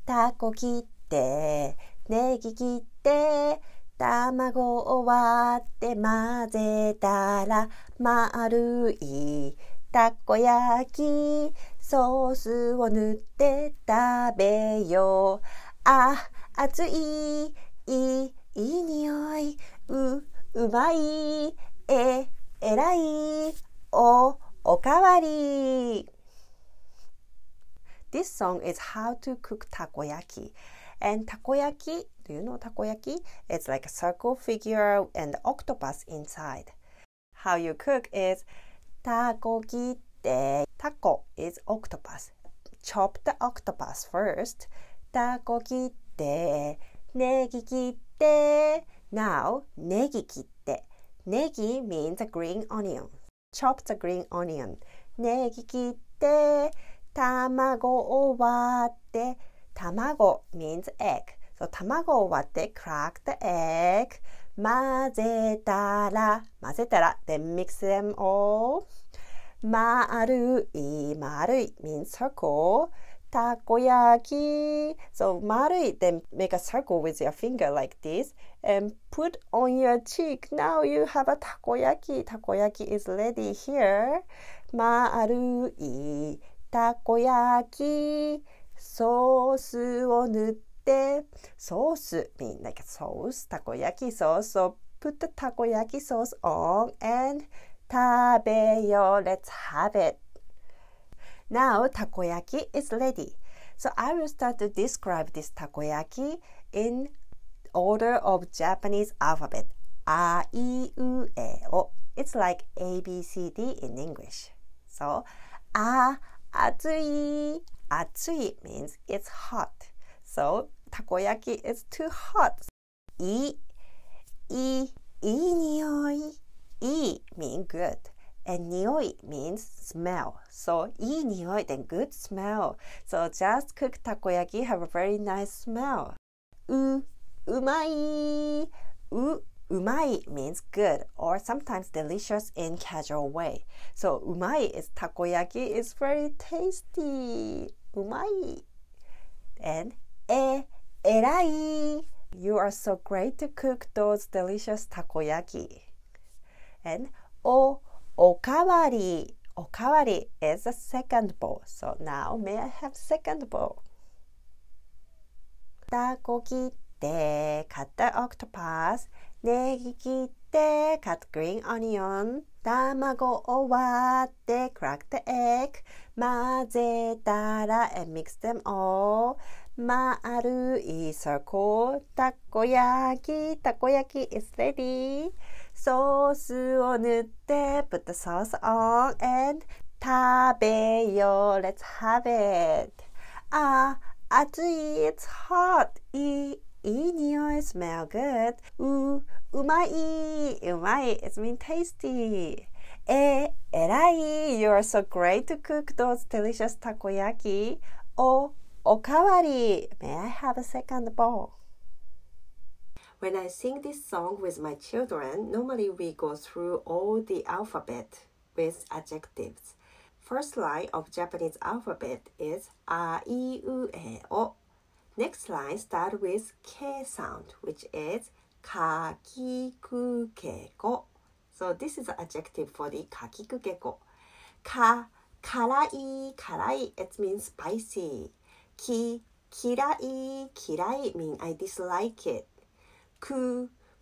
たこ切って、ネギ切って、卵を割って混ぜたら、丸いたこ焼き、ソースを塗って食べよう。熱い、いい匂い、うまい、erai, おかわり。This song is how to cook takoyaki. And takoyaki, do you know takoyaki? It's like a circle figure and octopus inside. How you cook is tako kitte. Tako is octopus. Chop the octopus first. Tako kitte, negi kitte. Now, negi kitte. Negi means a green onion. Chop the green onion. Negi kitte, tamago o watte. Tamago means egg. So tamago o watte, crack the egg. Mazetara. Mazetara, then mix them all. Marui. Marui means circle. Takoyaki. So marui, then make a circle with your finger like this and put on your cheek. Now you have a takoyaki. Takoyaki is ready here. Marui takoyaki. ソースを塗って、ソース means like a sauce, takoyaki sauce. So put the takoyaki sauce on and tabeyo. Let's have it. Now takoyaki is ready. So I will start to describe this takoyaki in order of Japanese alphabet. I-adjective. It's like A-B-C-D in English. So, atsui. Atsui means it's hot. So, takoyaki is too hot. Iinioi. I means good. And nioi means smell. So, iinioi, then good smell. So, just cooked takoyaki have a very nice smell. Umai. Umai means good or sometimes delicious in casual way. So, umai is takoyaki is very tasty. Umai. And erai. You are so great to cook those delicious takoyaki. And okawari. Okawari is the second bowl. So now may I have second bowl? Tako kitte, cut the octopus. Negi kitte, cut green onion. Tamago o watte, crack the egg. Mazetara and mix them all. Marui circle. Takoyaki. Takoyaki is ready. ソースを塗って put the sauce on and 食べよう let's have it. 熱い it's hot. いい匂い smell good. うまい it means tasty. 偉い you are so great to cook those delicious takoyaki. おかわり may I have a second bowl? When I sing this song with my children, normally we go through all the alphabet with adjectives. First line of Japanese alphabet is A-I-U-E-O. Next line starts with K sound, which is kakikukeko. So this is an adjective for the kakikukeko. Karai, it means spicy. Kirai means I dislike it.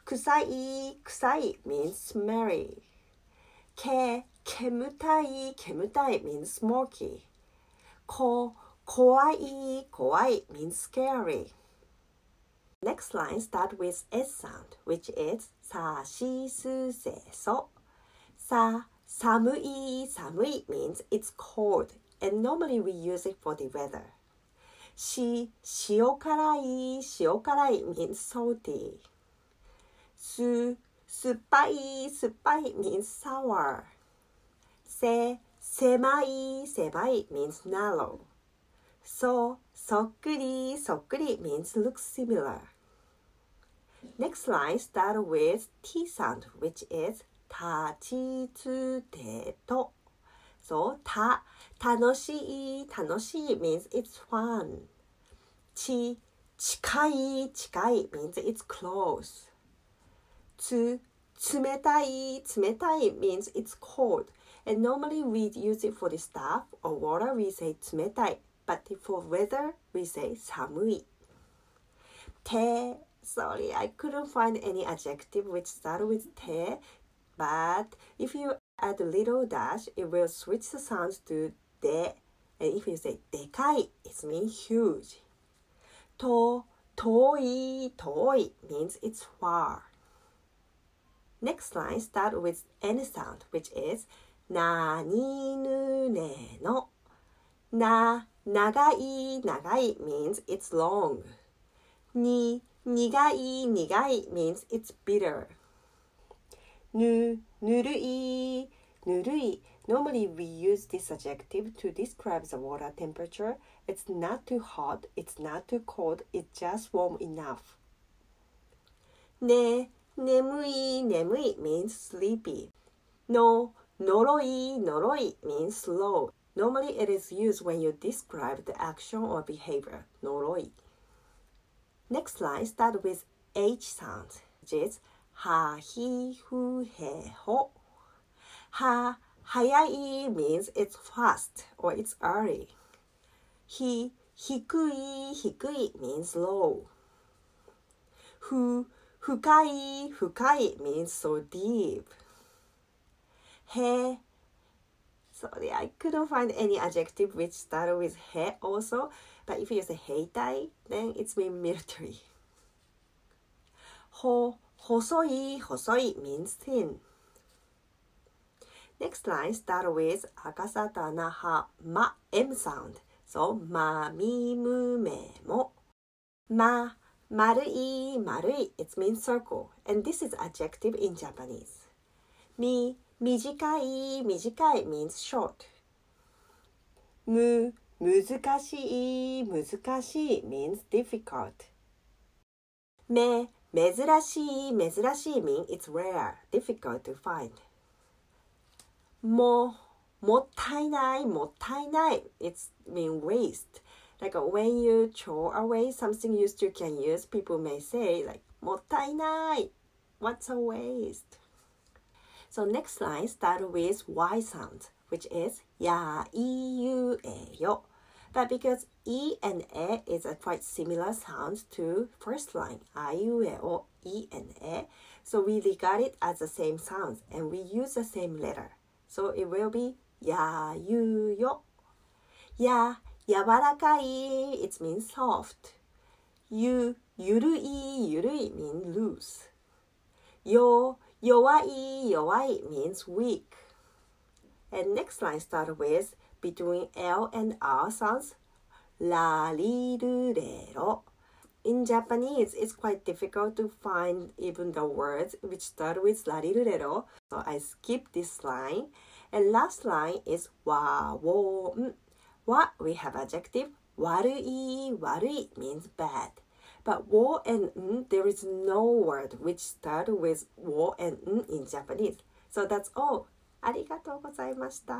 Kusai means smelly. Kemutai means smoky. Kowai means scary. Next line starts with S sound, which is sashisuseso. Samui means it's cold, and normally we use it for the weather. Shiokarai means salty. Suppai means sour. Semai means narrow. Sokkuri means look similar. Next line starts with T sound, which is tachitsuteto. So, tanoshii means it's fun. 近いmeans it's close. 冷たいmeans it's cold. And normally we use it for the stuff or water, we say 冷たい. But for weather, we say 寒い. Sorry, I couldn't find any adjective which start with て. But if you add a little dash, it will switch the sounds to で. And if you say でかい, it means huge. 遠い means it's far. Next line start with N sound, which is なにぬねの。長い means it's long. 苦い means it's bitter. ぬるい Normally we use this adjective to describe the water temperature. It's not too hot, it's not too cold, it's just warm enough. 眠い means sleepy. のろい means slow. Normally it is used when you describe the action or behavior. のろい. Next line start with H sound, which is はひふへほ. 早い means it's fast or it's early. 低い means low. 深い means so deep. へ Sorry, I couldn't find any adjective which started with へ also, but if you say 兵隊 then it's mean military. 細い means thin. Next line start with 赤さたなはま M sound. So まみむめも。丸い it means circle. And this is adjective in Japanese. 短い means short. 難しい means difficult. 珍しい means it's rare, difficult to find. もったいない it's mean waste. Like when you throw away something you still can use, people may say like もったいない what's a waste? So next line start with Y sound, which is やいうえよ. But because E and E is a quite similar sound to first line, あいうえお E and E, so we regard it as the same sounds and we use the same letter. So it will be やゆよ. 柔らかい it means soft. ゆるい means loose. 弱い means weak. And next line start with between L and R sounds ラリルレロ. In Japanese, it's quite difficult to find even the words which start with ラリルレロ. So I skip this line. And last line is わwoん. Wa, we have adjective 悪い means bad. But wo and n, there is no word which start with wo and n in Japanese. So that's all. ありがとうございました。